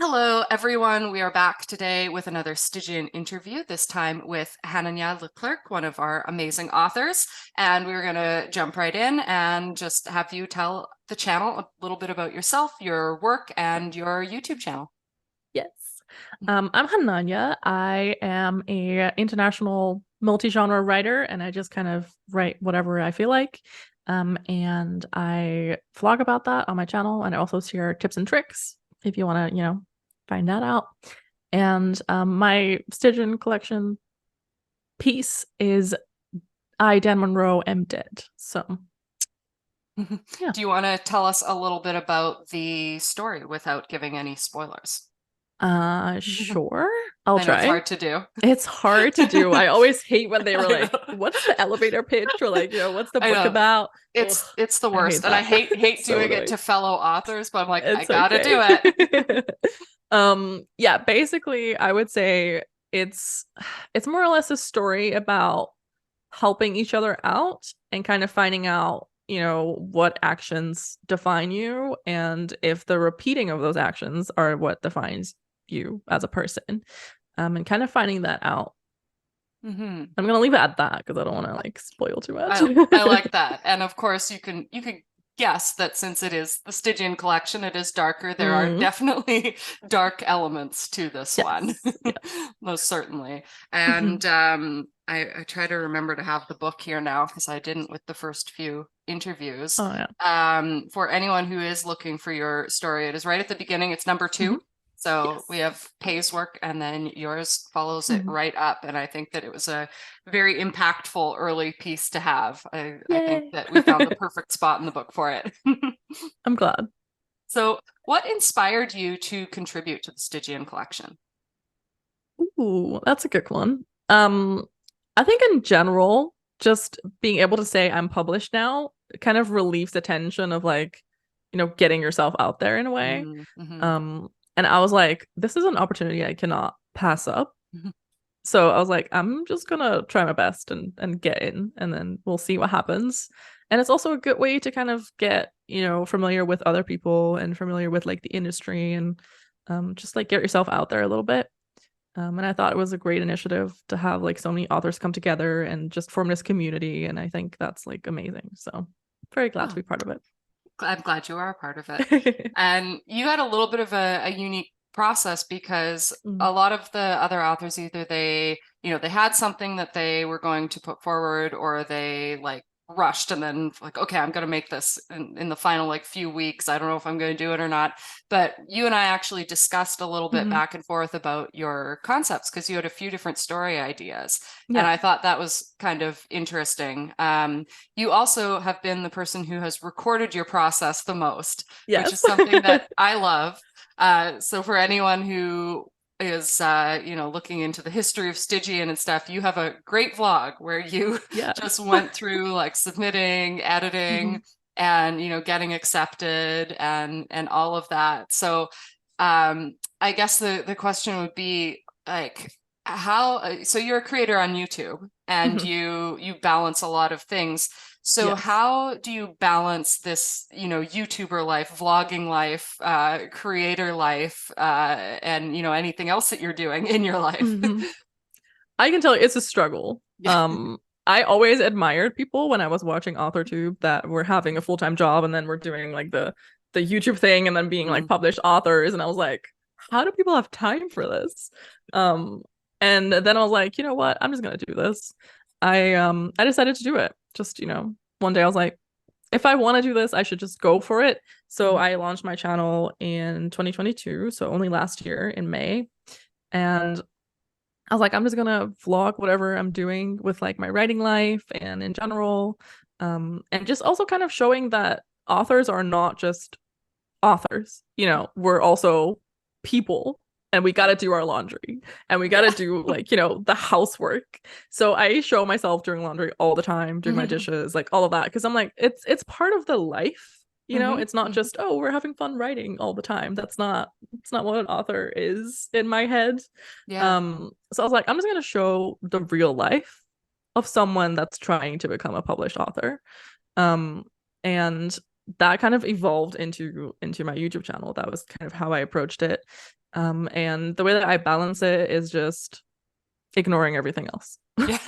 Hello, everyone. We are back today with another Stygian interview, this time with Hananya le Clercq, one of our amazing authors. And we're going to jump right in and just have you tell the channel a little bit about yourself, your work, and your YouTube channel. Yes. I'm Hananya. I am a international multi-genre writer, and I just kind of write whatever I feel like. And I vlog about that on my channel, and I also share tips and tricks if you want to, find that out. And my Stygian Collection piece is I, Dan Monroe, am dead. So yeah. Do you want to tell us a little bit about the story without giving any spoilers? Sure. I'll I know it's try. hard to do. It's hard to do. I always hate when they were I like, know. what's the elevator pitch? Or like, what's the I book know. about? Ugh, It's the I hate worst. And I that. hate So doing it annoying. to fellow authors, but I'm like, I It's gotta do okay. it. Yeah, basically I would say it's it's more or less a story about helping each other out and kind of finding out, what actions define you and if the repeating of those actions are what defines you as a person. And kind of finding that out. hmm I'm gonna leave it at that because I don't want to like spoil too much. I like that. And of course you can guess that since it is the Stygian collection, it is darker. There are Mm, definitely dark elements to this one. yes, yes. Most certainly. Mhm, And I try to remember to have the book here now because I didn't with the first few interviews. oh yeah. For anyone who is looking for your story, it is right at the beginning. It's number Mhm, 2. So we yes. have Pay's work and then yours follows it Mhm. right up. And I think that it was a very impactful early piece to have. I think Yay. that we found the perfect spot in the book for it. I'm glad. So, what inspired you to contribute to the Stygian collection? Ooh, that's a good one. I think in general, just being able to say I'm published now kind of relieves the tension of like, getting yourself out there in a way. Mm-hmm. And I was like, this is an opportunity I cannot pass up. So I was like, I'm just gonna try my best and get in, and then we'll see what happens. And it's also a good way to kind of get, familiar with other people and familiar with like the industry and just like get yourself out there a little bit. And I thought it was a great initiative to have like so many authors come together and just form this community. And I think that's like amazing. So very glad to Oh, be part of I'm glad you are a part of it. it. And you had a little bit of a unique process because Mm, a lot of the other authors either they had something that they were going to put forward or they like rushed and then like, okay, I'm going to make this in the final like few weeks. I don't know if I'm going to do it or not. But you and I actually discussed a little bit mhm. back and forth about your concepts because you had a few different story ideas. And Yeah. I thought that was kind of interesting. You also have been the person who has recorded your process the most, which is Yes. something that I love. So for anyone who is looking into the history of Stygian and stuff, you have a great vlog where you just Yes. went through like submitting, editing, Mhm. and getting accepted and all of that. So I guess the question would be like how so you're a creator on YouTube and Mhm. you balance a lot of things. So Yes. how do you balance this, YouTuber life, vlogging life, creator life, and anything else that you're doing in your life? Mhm. I can tell you it's a struggle. Yeah. I always admired people when I was watching AuthorTube that were having a full-time job and then were doing like the YouTube thing and then being like Mm, published authors. And I was like, how do people have time for this? Um, and then I was like, you know what? I'm just gonna do this. I decided to do it. Just, one day I was like, if I want to do this, I should just go for it. So mhm, I launched my channel in 2022, so only last year in May. And I was like, I'm just gonna vlog whatever I'm doing with like my writing life and in general. And just also kind of showing that authors are not just authors, we're also people and we got to do our laundry and we got to yeah. do like, the housework. So I show myself doing laundry all the time, doing my Mhm, dishes, like all of that. Cause I'm like, it's part of the life, mhm, it's not mhm. just, oh, we're having fun writing all the time. It's not what an author is in my head. Yeah. So I was like, I'm just going to show the real life of someone that's trying to become a published author. Um, and that kind of evolved into my YouTube channel. That was kind of how I approached it. And the way that I balance it is just ignoring everything else. Yeah.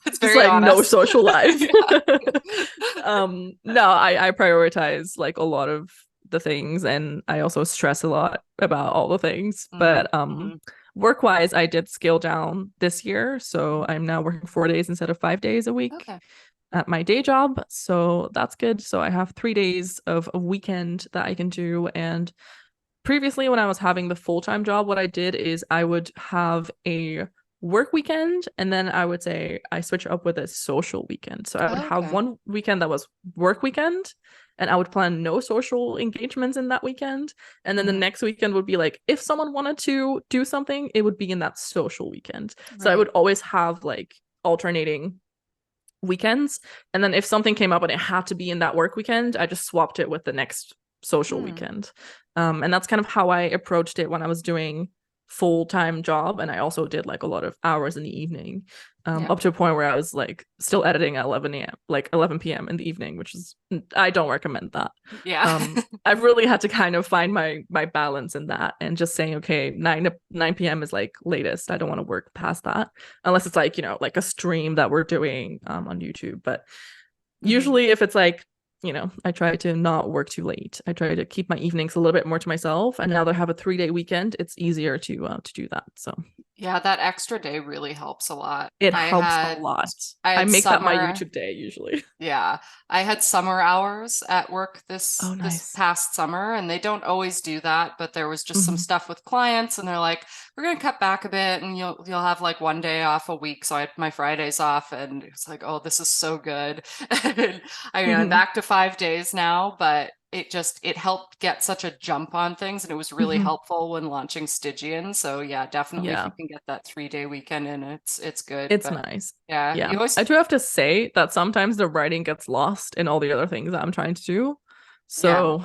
It's Just very like no honest. social life. Yeah. No, I prioritize like a lot of the things, and I also stress a lot about all the things. Mm, But mhm. work wise, I did scale down this year, so I'm now working 4 days instead of 5 days a week Okay. at my day job. So that's good. So I have 3 days of a weekend that I can do. And previously, when I was having the full-time job, what I did is I would have a work weekend, and then I would say I switch up with a social weekend. So I would have Okay. one weekend that was work weekend, and I would plan no social engagements in that weekend. And then the Mhm. next weekend would be like, if someone wanted to do something, it would be in that social weekend. So I would Right. always have like alternating weekends. And then if something came up and it had to be in that work weekend, I just swapped it with the next social Hmm. weekend. And that's kind of how I approached it when I was doing full-time job. And I also did like a lot of hours in the evening, Yeah. up to a point where I was like still editing at 11 a.m., like 11 p.m. in the evening, which is, I don't recommend that. Yeah. I've really had to kind of find my balance in that and just saying, okay, 9 p.m. is like latest. I don't want to work past that unless it's like, like a stream that we're doing on YouTube. But Mhm. usually if it's like, I try to not work too late. I try to keep my evenings a little bit more to myself. And now that I have a 3 day weekend, it's easier to do that. So Yeah, that extra day really helps a lot. it I helps a had lot. I I had make that my summer. YouTube day usually. Yeah, I had summer hours at work Oh, this nice. past summer, and they don't always do that, but there was just some Hmm. stuff with clients, and they're like, "We're gonna cut back a bit, and you'll have like one day off a week." So I had my Fridays off, and it's like, "Oh, this is so good." And, I mean, I'm Hmm. back to 5 days now, but it helped get such a jump on things, and it was really Hmm. helpful when launching Stygian. So yeah, definitely if you Yeah. can get that 3 day weekend in, it's good. It's But nice. yeah, Yeah. you always I do have to say that sometimes the writing gets lost in all the other things that I'm trying to do. yeah. So,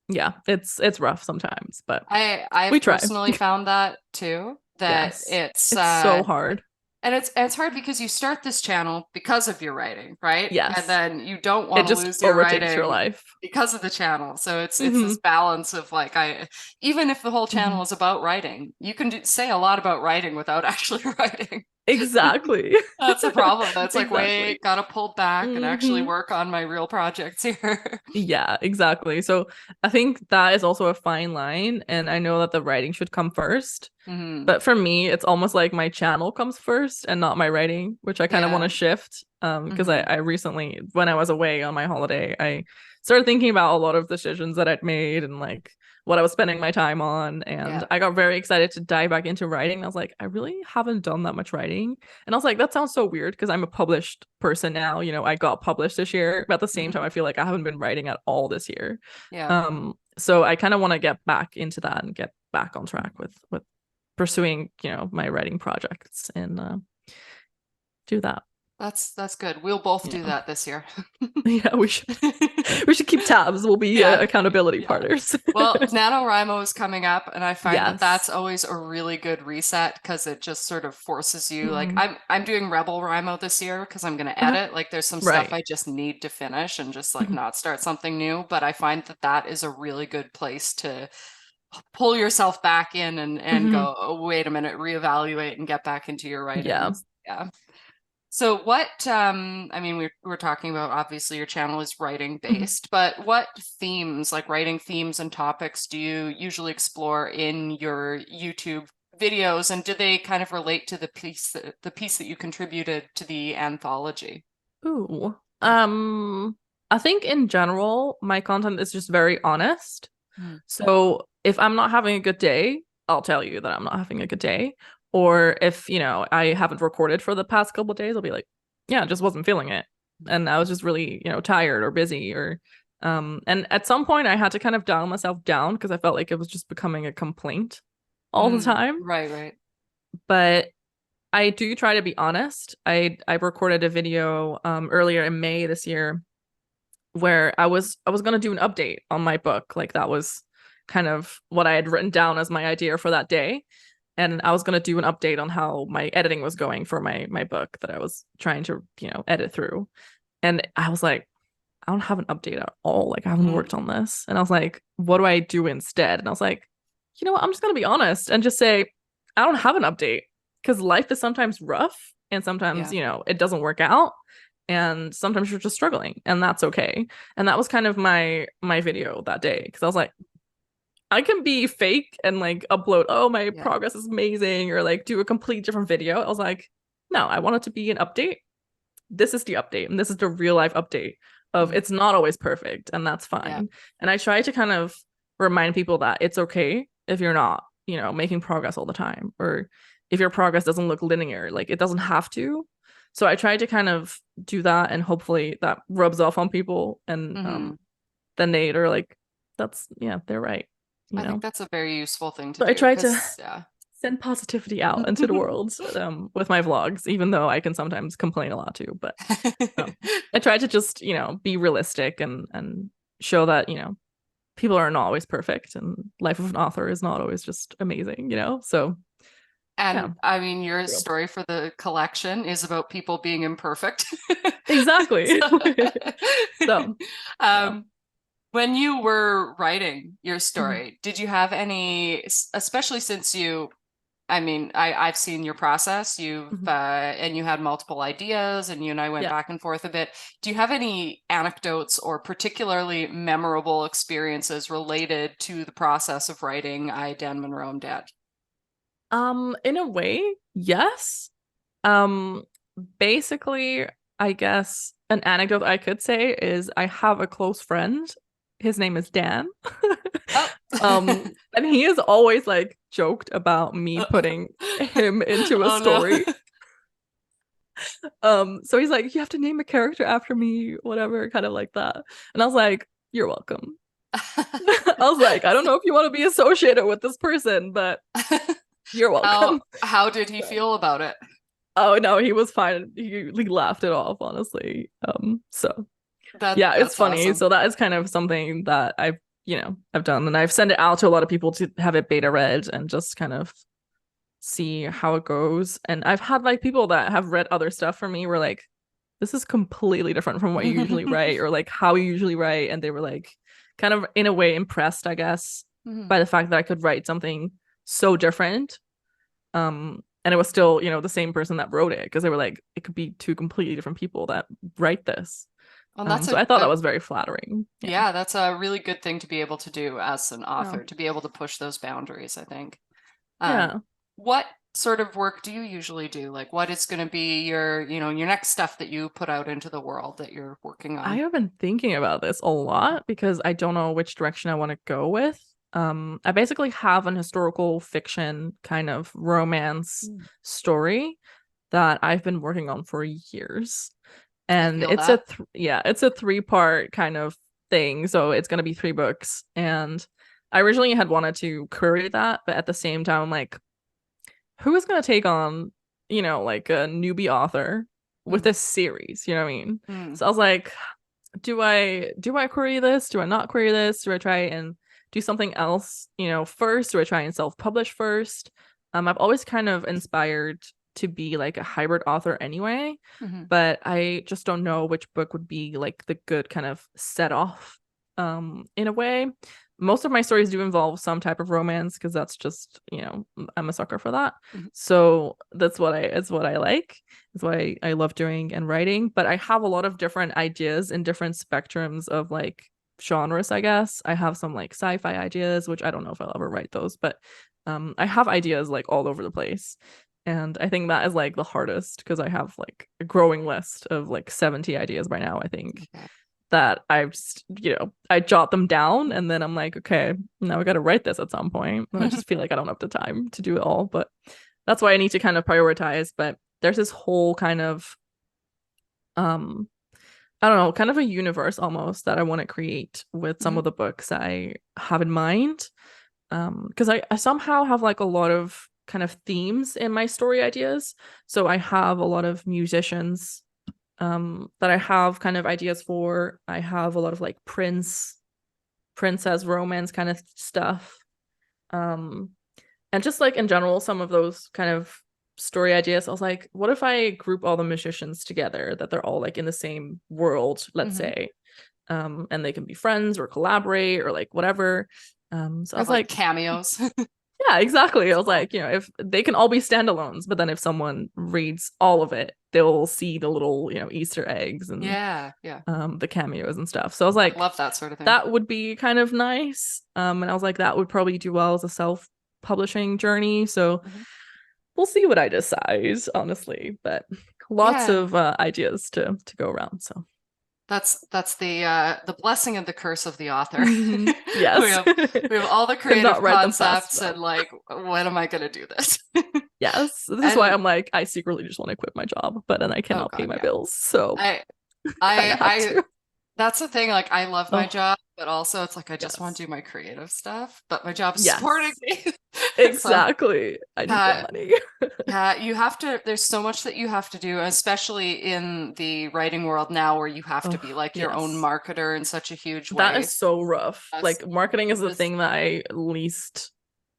yeah, it's rough sometimes, but we I've try. personally found that too, that Yes. it's It's so hard. and it's hard because you start this channel because of your writing, right? And Yes. then you don't It want to just lose your overtakes your writing life. because of the channel. So it's Hmm. this balance of like I even if the whole channel Hmm. is about writing, you can say a lot about writing without actually writing. Exactly. That's a problem. That's like, Exactly. wait, gotta pull back and actually Hmm. work on my real projects here. Yeah, exactly. So I think that is also a fine line, and I know that the writing should come first. Hmm. But for me, it's almost like my channel comes first and not my writing, which I kind of want Yeah. to shift. Because I, Hmm. I recently, when I was away on my holiday, I started thinking about a lot of decisions that I'd made and like what I was spending my time on. And Yeah. I got very excited to dive back into writing. I was like, I really haven't done that much writing. And I was like, that sounds so weird because I'm a published person now. I got published this year, but at the same time, Hmm. I feel like I haven't been writing at all this year. Yeah. So I kind of want to get back into that and get back on track with pursuing my writing projects and do that. That's good. We'll both do Yeah. that this year. Yeah, we should keep tabs. We'll be Yeah. accountability Yeah. partners. Well, NaNoWriMo is coming up, and I find that that's Yes. always a really good reset because it just sort of forces you. Like Hmm. I'm doing Rebel Rimo this year because I'm going to Uh, edit. Like there's some stuff right. I just need to finish and just like Mhm. not start something new. But I find that that is a really good place to pull yourself back in and Mhm. go, oh, wait a minute, reevaluate and get back into your Yeah. writings. Yeah. So what I mean we're talking about obviously your channel is writing Mhm. based, but what themes, like writing themes and topics do you usually explore in your YouTube videos, and do they kind of relate to the piece that you contributed to the anthology? Ooh. I think in general, my content is just very honest. Mm. So if I'm not having a good day, I'll tell you that I'm not having a good day. Or if, I haven't recorded for the past couple of days, I'll be like, yeah, I just wasn't feeling it. And I was just really, tired or busy or and at some point I had to kind of dial myself down because I felt like it was just becoming a complaint all the Mm. time. Right, right. But I do try to be honest. I recorded a video earlier in May this year where I was gonna do an update on my book. Like that was kind of what I had written down as my idea for that day. And I was gonna do an update on how my editing was going for my book that I was trying to, edit through. And I was like, I don't have an update at all. Like I haven't Mm. worked on this. And I was like, what do I do instead? And I was like, you know what, I'm just gonna be honest and just say I don't have an update because life is sometimes rough and sometimes, Yeah. you know, it doesn't work out and sometimes you're just struggling and that's okay. And that was kind of my video that day because I was like, I can be fake and like upload, oh, my Yeah. progress is amazing, or like do a complete different video. I was like, no, I want it to be an update. This is the update, and this is the real life update of Mhm. it's not always perfect, and that's Yeah. fine. And I try to kind of remind people that it's okay if you're not, you know, making progress all the time, or if your progress doesn't look linear, like it doesn't have to. So I try to kind of do that, and hopefully that rubs off on people, and Hmm. then they are like, that's yeah, they're right, you I think know. that's a very useful thing to So I do try to because, yeah. send positivity out into the world with my vlogs, even though I can sometimes complain a lot too. But I try to just, you know, be realistic and show that, you know, people are not always perfect and life of an author is not always just amazing, you know? So yeah. And I mean, your True. story for the collection is about people being imperfect. Exactly. So, So yeah. um, when you were writing your Mhm. story, did you have any, especially since you, I mean, I've seen your process. You've Mhm. and you had multiple ideas, and you and I went Yeah. back and forth a bit. Do you have any anecdotes or particularly memorable experiences related to the process of writing I, Dan Monroe, Am Dead? In a way, yes. Um, Basically, I guess an anecdote I could say is I have a close friend. His name is Dan. Oh. And he has always like joked about me putting him into a Oh no. story. So he's like, you have to name a character after me, whatever, kind of like that. And I was like, you're welcome. I was like, I don't know if you want to be associated with this person, but you're How welcome. how did he So, feel about it? oh no, he was fine. He laughed it off, honestly. So yeah, it's That's funny. awesome. So that is kind of something that I've, you know, I've done, and I've sent it out to a lot of people to have it beta read and just kind of see how it goes. And I've had like people that have read other stuff from me were like, this is completely different from what you usually write, or like how you usually write, and they were like kind of in a way impressed, I guess, Mhm. by the fact that I could write something so different. And it was still, you know, the same person that wrote it because they were like, it could be two completely different people that write this. Well, that's So I thought that was very flattering. Yeah. yeah, that's a really good thing to be able to do as an Yeah. author, to be able to push those boundaries, I think. Um, Yeah. what sort of work do you usually do? Like what is going to be your, your next stuff that you put out into the world that you're working I on? have been thinking about this a lot because I don't know which direction I want to go with. I basically have an historical fiction kind of romance Mm. story that I've been working on for years. I And feel that. yeah, it's a three-part kind of thing. So it's going to be three books. And I originally had wanted to query that, but at the same time, I'm like, who is going to take on, you know, like a newbie author with Mm. this series? You know what I mean? Mm. So I was like, do I query this? Do I not query this? Do I try and do something else, you know, first? Do I try and self-publish first? I've always kind of inspired to be like a hybrid author anyway, Mhm. but I just don't know which book would be like the good kind of set off in a way. Most of my stories do involve some type of romance because that's just, you know, I'm a sucker for that. Mhm. So that's what I like. It's what I love doing and writing. But I have a lot of different ideas in different spectrums of like genres, I guess. I have some like sci-fi ideas, which I don't know if I'll ever write those, but I have ideas like all over the place. And I think that is like the hardest because I have like a growing list of like 70 ideas by now, I think, Okay. that I've just, you know, I jot them down and then I'm like, okay, now I got to write this at some point. And I just feel like I don't have the time to do it all, but that's why I need to kind of prioritize. But there's this whole kind of, um, I don't know, kind of a universe almost that I want to create with some Mhm. of the books I have in mind. Because I somehow have like a lot of kind of themes in my story ideas. So I have a lot of musicians that I have kind of ideas for. I have a lot of like princess romance kind of stuff. Um and just like in general, some of those kind of story ideas, I was like, what if I group all the musicians together that they're all like in the same world, let's Mhm. say. And they can be friends or collaborate or like whatever. So I Or was like like, cameos. yeah, exactly. I was Cool. like, if they can all be standalones, but then if someone reads all of it, they'll see the little, Easter eggs and Yeah, yeah. the cameos and stuff. So I was I like, love that sort of thing. that would be kind of nice. And I was like, that would probably do well as a self-publishing journey. So Mhm. we'll see what I decide, honestly. But lots Yeah, of ideas to go around. So that's the blessing and the curse of the author. We yes, have we have all the cannot creative write them fast concepts enough. and like, when am I gonna do this? Yes, this is why And I'm like, I secretly just want to quit my job, but then I oh cannot pay God, my yeah. bills, so I kind I of have I to. that's the thing, like I love my Oh, job, but also it's like I just want yes, to do my creative stuff, but my job's supporting yes, me. So exactly. I need the uh money. yeah, you have to, there's so much that you have to do, especially in the writing world now where you have to Oh, be like your own yes. marketer in such a huge That way. is so rough. That's Like marketing is it the is thing that I least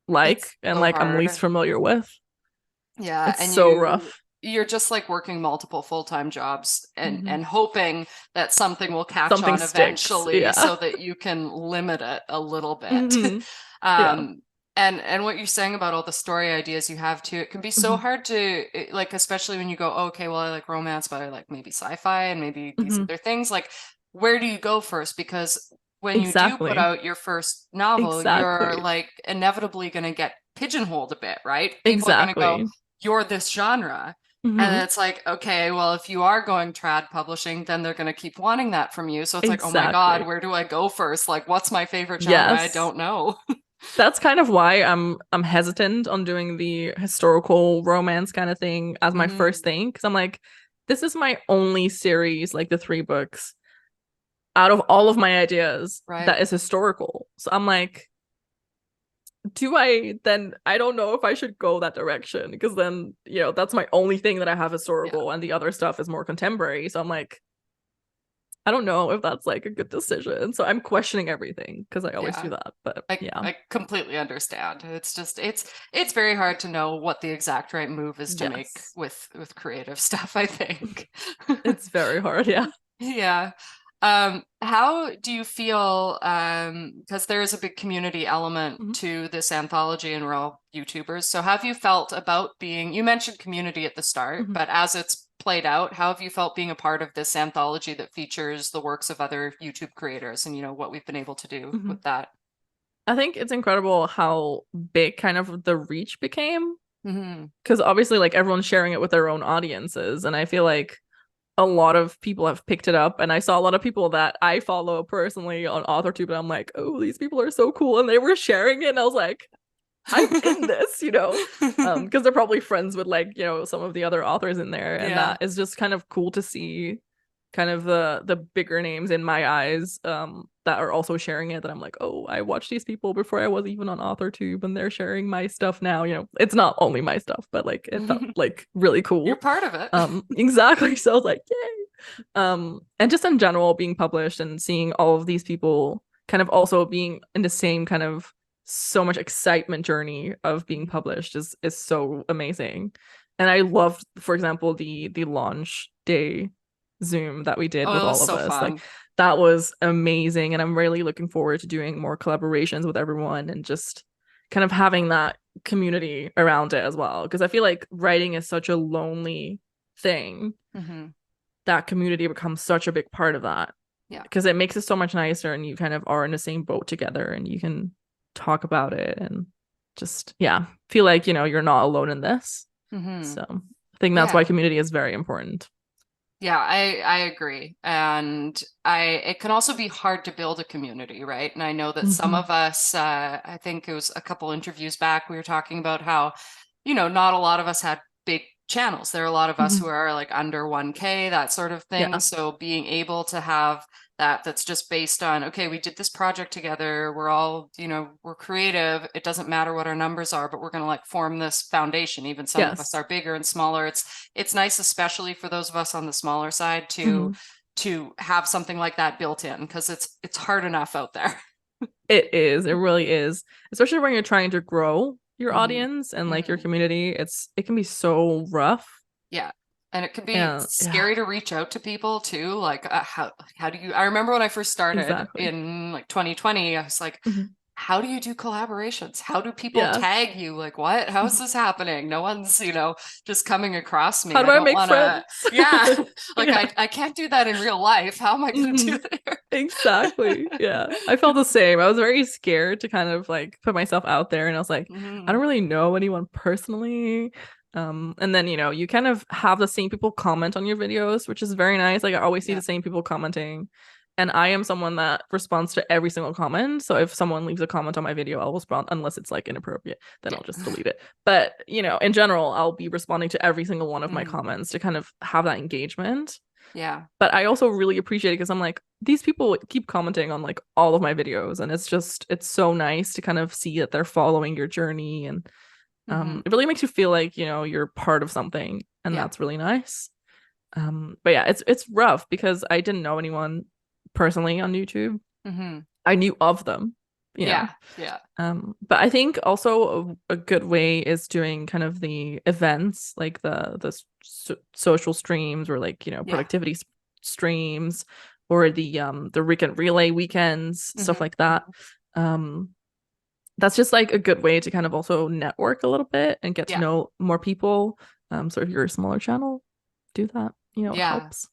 like it's and so like I'm least hard. familiar with. Yeah, It's and so rough. you're just like working multiple full-time jobs Mhm. and hoping that something will catch Something on sticks. eventually Yeah. so that you can limit it a little bit. Hmm. Yeah. Um, and what you're saying about all the story ideas you have too, it can be so Hmm. hard to like, especially when you go, "Oh, okay, well, I like romance, but I like maybe sci-fi and maybe these Hmm. other things." Like, where do you go first? Because when you do put Exactly. out your first novel, you're Exactly. like inevitably going to get pigeonholed a bit, right? People are going to go, Exactly. "You're this genre." And Hmm. it's like, okay, well, if you are going trad publishing, then they're going to keep wanting that from you. So it's like, oh my God, Exactly. where do I go first? Like, what's my favorite genre? I Yes. don't know. That's kind of why I'm hesitant on doing the historical romance kind of thing as my first Hmm. thing because I'm like, this is my only series, like the three books out of all of my ideas Right. that is historical. So I'm like, do I then I don't know if I should go that direction because then, that's my only thing that I have Yeah. historical and the other stuff is more contemporary. So I'm like, I don't know if that's like a good decision. So I'm questioning everything because I always do Yeah. that. But yeah. I completely understand. It's just it's very hard to know what the exact right move is to make Yes. with creative stuff, I think. It's very hard. Yeah. Yeah. How do you feel, because there is a big community element Mhm. to this anthology and we're all YouTubers. So have you felt about being, you mentioned community at the start, Mhm. but as it's played out, how have you felt being a part of this anthology that features the works of other YouTube creators and what we've been able to do Mhm. with that? I think it's incredible how big kind of the reach became Hmm. because obviously like everyone's sharing it with their own audiences and I feel like a lot of people have picked it up and I saw a lot of people that I follow personally on AuthorTube and I'm like, oh, these people are so cool and they were sharing it and I was like, I'm in this, because they're probably friends with like, some of the other authors in there and Yeah. that is just kind of cool to see kind of the bigger names in my eyes that are also sharing it that I'm like, oh, I watched these people before I was even on AuthorTube and they're sharing my stuff now. It's not only my stuff, but like it felt like really You're cool. part of it. Exactly. So I was like, yay. And just in general, being published and seeing all of these people kind of also being in the same kind of so much excitement journey of being published is so amazing. And I loved, for example, the launch day Zoom that we did Oh, with it was all of so us. Like fun. that was amazing. And I'm really looking forward to doing more collaborations with everyone and just kind of having that community around it as well. Because I feel like writing is such a lonely thing. Hmm. That community becomes such a big part of that Yeah. because it makes it so much nicer and you kind of are in the same boat together and you can talk about it and just, yeah, feel like, you're not alone in this. Hmm. So I think that's why Yeah. community is very important. Yeah, I agree. And I it can also be hard to build a community, right? And I know that some Hmm. of us, I think it was a couple interviews back, we were talking about how, not a lot of us had big channels. There are a lot of us Hmm. who are like under 1K, that sort of thing. Yeah. So being able to have that's just based on, okay, we did this project together. We're all, we're creative. It doesn't matter what our numbers are, but we're going to like form this foundation. Even some of us Yes. are bigger and smaller. It's nice, especially for those of us on the smaller side, Hmm. to have something like that built in because it's hard enough out there. It is. It really is. Especially when you're trying to grow your Hmm. audience and like your Hmm. community. It can be so rough. Yeah. And it can be And yeah, scary to reach out to people too. Like, how do you, I remember when I first started exactly. in like 2020, I was like, Hmm. how do you do collaborations? How do people Yeah. tag you? Like, what? How is this happening? No one's, just coming across me. How I do I don't make want to, friends? yeah, like Yeah. I can't do that in real life. How am I going to do Mhm. it here? Exactly. Yeah. I felt the same. I was very scared to kind of like put myself out there, and I was like, I Mhm. don't really know anyone personally. And then you kind of have the same people comment on your videos, which is very nice. Like I always see Yeah. the same people commenting. And I am someone that responds to every single comment. So if someone leaves a comment on my video, I'll respond unless it's like inappropriate, then Yeah. I'll just delete it. But in general, I'll be responding to every single one of my Mhm. comments to kind of have that engagement. Yeah. But I also really appreciate it because I'm like, these people keep commenting on like all of my videos, and it's so nice to kind of see that they're following your journey, and Mhm. it really makes you feel like you're part of something, and Yeah. that's really nice. But yeah, it's rough because I didn't know anyone personally on YouTube. Mhm. I knew of them, you know. Yeah. Yeah. But I think also a good way is doing kind of the events, like the social streams, or like Yeah. productivity streams, or the weekend relay weekends, stuff Mhm. like that. Um, that's just like a good way to kind of also network a little bit and get to Yeah. know more people. So if you're a smaller channel, do that. It Yeah. helps.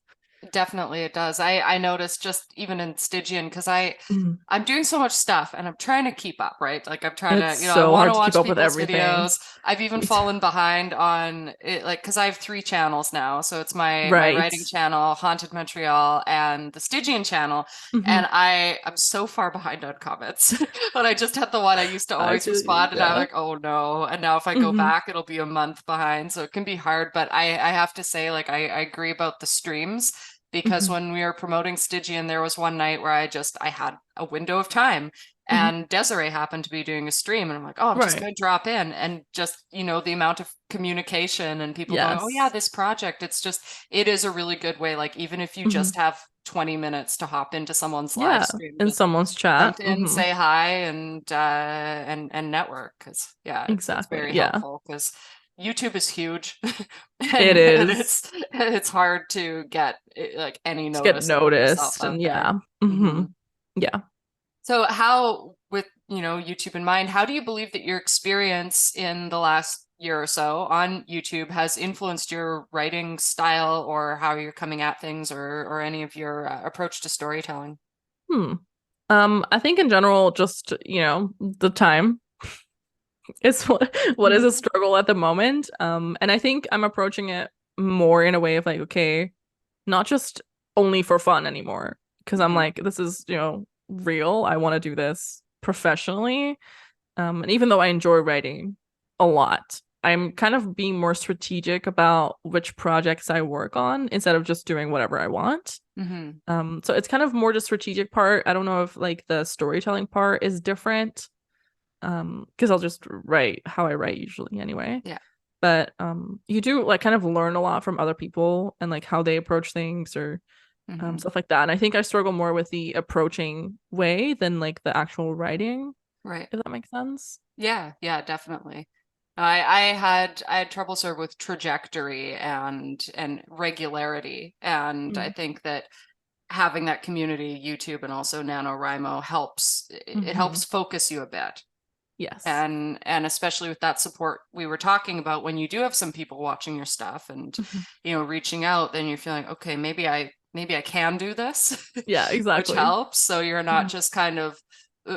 Definitely it does. I noticed just even in Stygian because Mhm. I'm doing so much stuff and I'm trying to keep up, right? Like I'm trying It's to, I so want hard to to keep watch up with people's everything. videos. I've even Me too. fallen behind on it, like because I have three channels now. So it's my Right. writing channel, Haunted Montreal, and the Stygian channel. Hmm. And I'm so far behind on comments. But I just had the one I used to I always feel you. respond, and I'm Yeah. like, oh no. And now if I go Hmm. back, it'll be a month behind. So it can be hard. But I have to say, like, I agree about the streams because Hmm. when we were promoting Stygian, there was one night where I had a window of time Hmm. and Desiree happened to be doing a stream and I'm like, oh, I'm just Right. going to drop in and just, the amount of communication and people going, oh yeah, Yes. this project, it is a really good way. Like even if you Hmm. just have 20 minutes to hop into someone's live Yeah. stream, In just someone's chat. jump in, Hmm. say hi and network. Cause yeah, it's Exactly. very Yeah. helpful because YouTube is huge It and is. it's hard to get like any To get notice and put yourself noticed, out and there. yeah. Hmm. Hmm. Yeah. So how, with, YouTube in mind, how do you believe that your experience in the last year or so on YouTube has influenced your writing style or how you're coming at things or any of your approach to storytelling? Hmm. I think in general, just the time is what is a Mhm. struggle at the moment. And I think I'm approaching it more in a way of like, okay, not just only for fun anymore. Because I'm Mhm. like, this is, real. I want to do this professionally. And even though I enjoy writing a lot, I'm kind of being more strategic about which projects I work on instead of just doing whatever I want. Mhm. So it's kind of more the strategic part. I don't know if like the storytelling part is different. Because I'll just write how I write usually anyway. Yeah. But you do like kind of learn a lot from other people and like how they approach things, or Mhm. stuff like that. And I think I struggle more with the approaching way than like the actual writing, Right. if that makes sense. Yeah, yeah, definitely. I had trouble sort of with trajectory and regularity. And I Mm. think that having that community, YouTube and also NaNoWriMo it Hmm. helps focus you a bit. Yes. And especially with that support we were talking about, when you do have some people watching your stuff and Mhm. reaching out, then you're feeling, okay, maybe I can do this, Yeah, which exactly. helps. So you're not Mhm. just kind of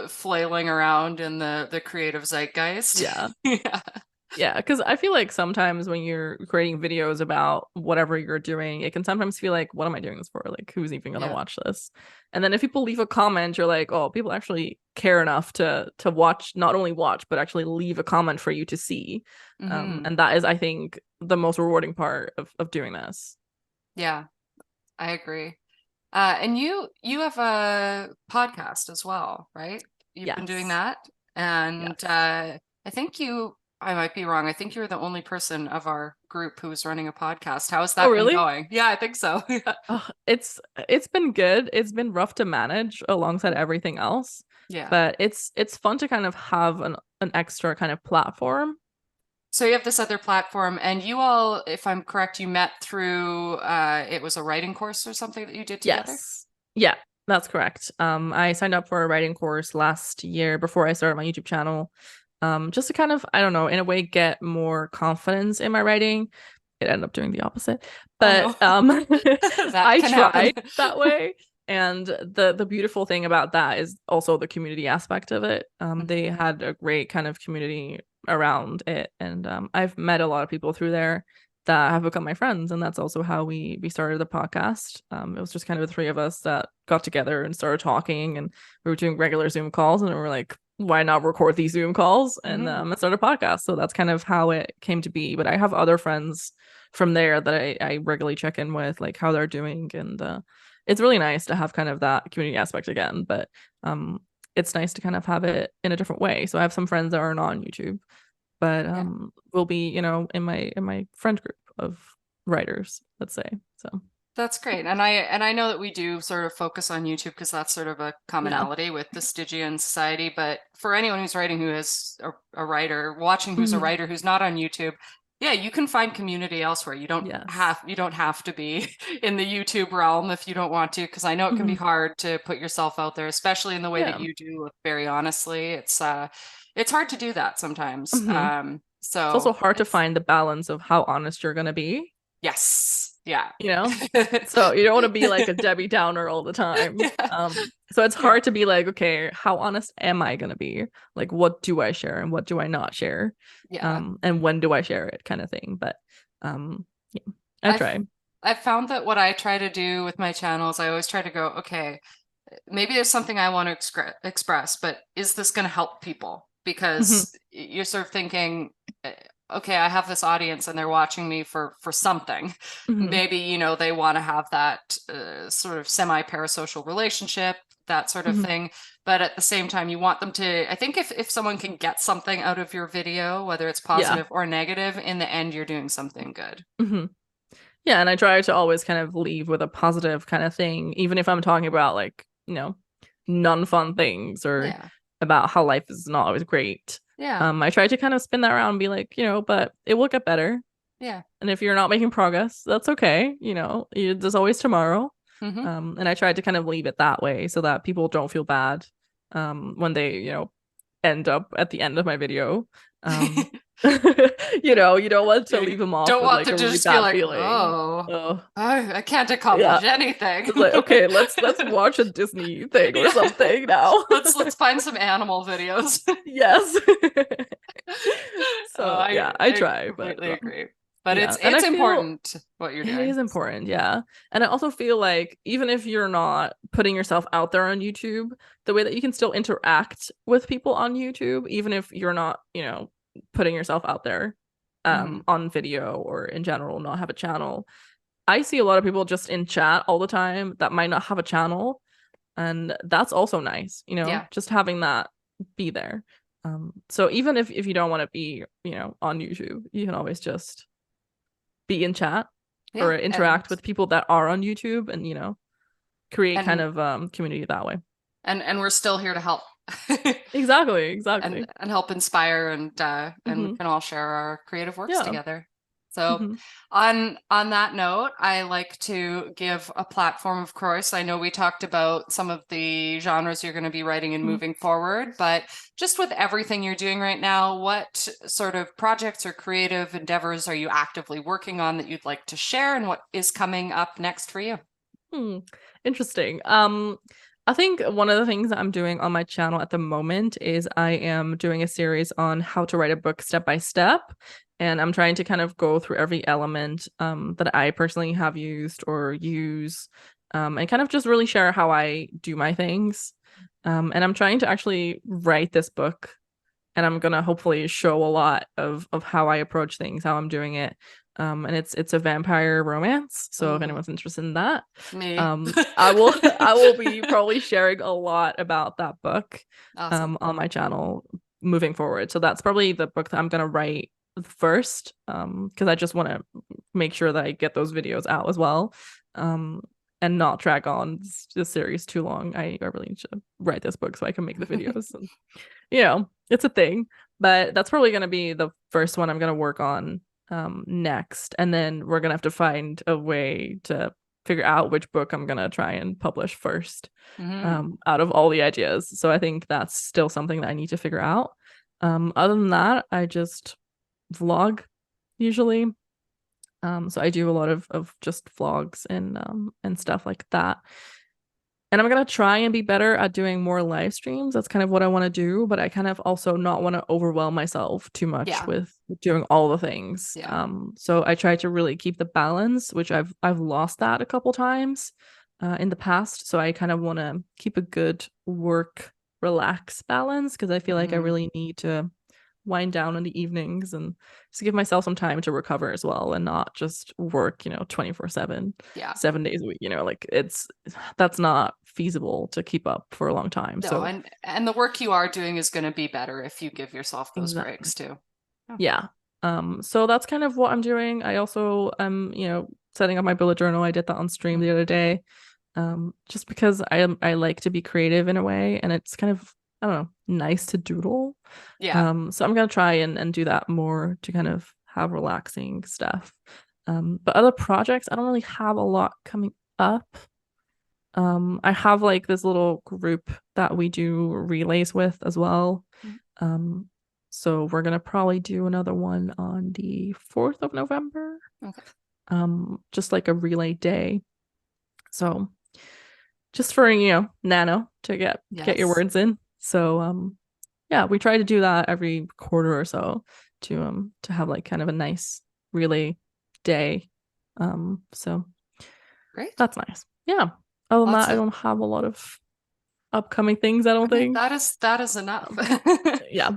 flailing around in the creative zeitgeist. Yeah. Yeah. Yeah, because I feel like sometimes when you're creating videos about whatever you're doing, it can sometimes feel like, what am I doing this for? Like, who's even gonna Yeah. watch this? And then if people leave a comment, you're like, oh, people actually care enough to watch, not only watch, but actually leave a comment for you to see. Hmm. And that is, I think, the most rewarding part of doing this. Yeah, I agree. And you have a podcast as well, right? You've been doing Yes. that, and Yes. I think I might be wrong. I think you're the only person of our group who's running a podcast. How has Oh, that been really? going? Yeah, I think so. Yeah. Oh, it's been good. It's been rough to manage alongside everything else, Yeah. but it's fun to kind of have an extra kind of platform. So you have this other platform, and you all, if I'm correct, you met through it was a writing course or something that you did together? Yes. Yeah. That's correct. I signed up for a writing course last year before I started my YouTube channel. Just to kind of, I don't know, in a way get more confidence in my writing. It ended up doing the opposite. Oh no, But that I can happen. tried that way. And the beautiful thing about that is also the community aspect of it. They had a great kind of community around it. And I've met a lot of people through there that have become my friends, and that's also how we started the podcast. It was just kind of the three of us that got together and started talking, and we were doing regular Zoom calls, and we were like, why not record these Zoom calls and start a podcast? So that's kind of how it came to be. But I have other friends from there that I regularly check in with, like how they're doing, and it's really nice to have kind of that community aspect again. But it's nice to kind of have it in a different way. So I have some friends that are not on YouTube, but Yeah. will be, in my friend group of writers, let's say. So That's great. And I know that we do sort of focus on YouTube because that's sort of a yeah. commonality with the Stygian Society. But for anyone who's writing who is a writer, watching who's a Mhm. writer who's not on YouTube, yeah, you can find community elsewhere. Yes. You don't have to be in the YouTube realm if you don't want to, because I know it can be Mhm. hard to put yourself out there, especially in the way that Yeah. you do, very honestly. It's hard to do that sometimes. Mhm. It's also So hard to it's find the balance of how honest you're gonna be, yes. Yeah. you know? So you don't want to be like a Debbie Downer all the time. Yeah. So it's Yeah. hard to be like, okay, how honest am I gonna be? Like, what do I share and what do I not share? Yeah. And when do I share it, kind of thing. But yeah, I I've try. I've found that what I try to do with my channels, I always try to go, okay, maybe there's something I want to express, but is this going to help people? Hmm. Because you're sort of thinking, eh, okay, I have this audience and they're watching me for something. Hmm. Maybe, they want to have that sort of semi-parasocial relationship, that sort of Hmm. thing. But at the same time, you want them to, I think if someone can get something out of your video, whether it's Yeah. positive or negative, in the end, you're doing something good. Hmm. Yeah, and I try to always kind of leave with a positive kind of thing, even if I'm talking about like, non-fun things or Yeah. about how life is not always great. Yeah. I try to kind of spin that around and be like, but it will get better. Yeah. And if you're not making progress, that's okay. There's always tomorrow. Hmm. And I tried to kind of leave it that way so that people don't feel bad when they, end up at the end of my video. Um, you don't want to You leave them off don't with want like to a really just be bad like, feeling. oh, Oh, I can't yeah. accomplish anything. It's like, okay, let's watch a Disney thing or Yeah. something now. Let's find some animal videos. Yes. Oh, So yeah, I I try, but completely agree. But yeah, and it's I feel important what you're it doing. is important, yeah. And I also feel like even if you're not putting yourself out there on YouTube, the way that you can still interact with people on YouTube, even if you're not, putting yourself out there Hmm. on video or in general, not have a channel. I see a lot of people just in chat all the time that might not have a channel, and that's also nice, Yeah. just having that be there. So even if you don't want to be, on YouTube, you can always just be in chat Yeah. or interact with people that are on YouTube and, create kind And of community that way. and we're still here to help. Exactly, and exactly. and help inspire and we Hmm. can all share our creative works Yeah. together. So Hmm. on that note, I like to give a platform, of course. I know we talked about some of the genres you're going to be writing and Hmm. moving forward, but just with everything you're doing right now, what sort of projects or creative endeavors are you actively working on that you'd like to share, and what is coming up next for you? Hmm. Interesting. I think one of the things that I'm doing on my channel at the moment is I am doing a series on how to write a book step by step. And I'm trying to kind of go through every element that I personally have used or use, and kind of just really share how I do my things. And I'm trying to actually write this book, and I'm gonna hopefully show a lot of how I approach things, how I'm doing it. And it's a vampire romance. So if Oh, anyone's interested in that, me. I will I will be probably sharing a lot about that book Awesome. on my channel moving forward. So that's probably the book that I'm gonna write first, because I just want to make sure that I get those videos out as well. And not drag on this series too long. I really need to write this book so I can make the videos. And, it's a thing. But that's probably gonna be the first one I'm gonna work on next. And then we're gonna have to find a way to figure out which book I'm gonna try and publish first, Mhm. out of all the ideas. So I think that's still something that I need to figure out. Other than that, I just vlog usually. So I do a lot of just vlogs and stuff like that. And I'm gonna try and be better at doing more live streams. That's kind of what I want to do, but I kind of also not want to overwhelm myself too much Yeah. with doing all the things. Yeah. So I try to really keep the balance, which I've lost that a couple times in the past. So I kind of want to keep a good work relax balance because I feel like I Mhm. really need to wind down in the evenings and just give myself some time to recover as well and not just work, 24/7, Yeah. 7 days a week, like that's not feasible to keep up for a long time. No, So and the work you are doing is going to be better if you give yourself those exactly. breaks too. Yeah. Yeah. So that's kind of what I'm doing. I also setting up my bullet journal. I did that on stream the other day. Just because I like to be creative in a way and it's kind of, I don't know, nice to doodle. Yeah. So I'm gonna try and do that more to kind of have relaxing stuff. But other projects, I don't really have a lot coming up. I have like this little group that we do relays with as well. Mhm. Um, so we're gonna probably do another one on the 4th of November. Okay. Just like a relay day. So just for nano to get your Yes. words in. So yeah, we try to do that every quarter or so to have like kind of a nice relay day. So Great. that's nice. Yeah. Other than Lots that, I of don't have a lot of upcoming things, I don't okay, think. that is enough. Um, yeah,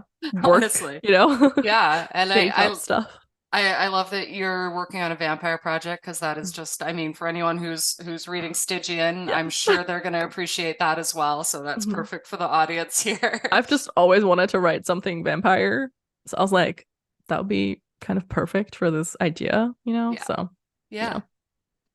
work, Honestly. you know, Yeah, and day job stuff. I love that you're working on a vampire project because that is just, I mean, for anyone who's reading Stygian, Yeah. I'm sure they're going to appreciate that as well. So that's Mhm. perfect for the audience here. I've just always wanted to write something vampire. So I was like, that would be kind of perfect for this idea, Yeah. So, Yeah. yeah,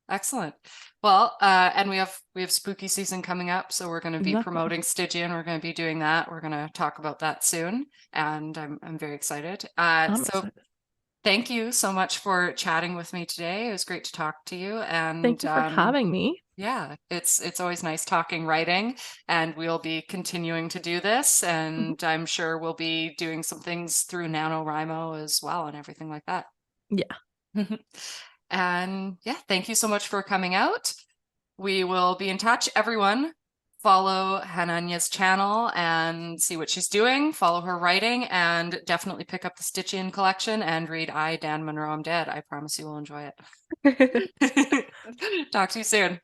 Excellent. Well, and we have spooky season coming up, so we're going to be exactly. promoting Stygian. We're going to be doing that. We're going to talk about that soon, and I'm very excited. I'm So excited. thank you so much for chatting with me today. It was great to talk to you, Thank and you for having me. yeah, it's always nice talking writing, and we'll be continuing to do this, Mhm. and I'm sure we'll be doing some things through NaNoWriMo as well and everything like that. Yeah. And yeah, thank you so much for coming out. We will be in touch. Everyone, follow Hananya's channel and see what she's doing. Follow her writing and definitely pick up the Stygian collection and read I, Dan Monroe, I'm Dead. I promise you will enjoy it. Talk to you soon.